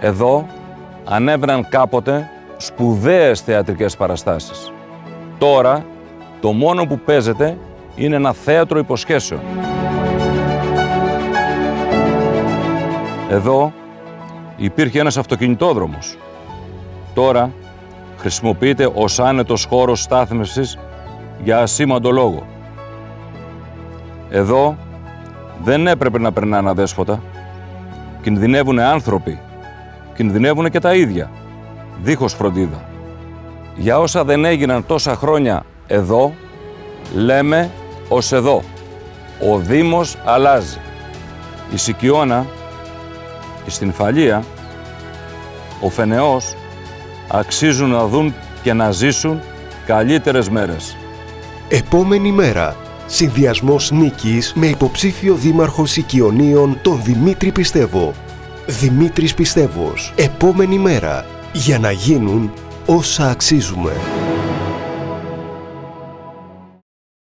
Εδώ ανέβαιναν κάποτε σπουδαίες θεατρικές παραστάσεις. Τώρα το μόνο που παίζεται είναι ένα θέατρο υποσχέσεων. Εδώ υπήρχε ένας αυτοκινητόδρομος. Τώρα χρησιμοποιείται ως άνετος χώρος στάθμευσης για ασήμαντο λόγο. Εδώ δεν έπρεπε να περνάνε αδέσποτα. Κινδυνεύουν άνθρωποι. Κινδυνεύουν και τα ίδια, δίχως φροντίδα. Για όσα δεν έγιναν τόσα χρόνια εδώ, λέμε ως εδώ. Ο Δήμος αλλάζει. Η Σικιώνα, η Στυνφαλία, ο Φενεός αξίζουν να δουν και να ζήσουν καλύτερες μέρες. Επόμενη μέρα. Συνδυασμός Νίκης με υποψήφιο δήμαρχο Σικιωνίων τον Δημήτρη Πιστεύω. Δημήτρης Πιστεύος. Επόμενη μέρα. Για να γίνουν όσα αξίζουμε.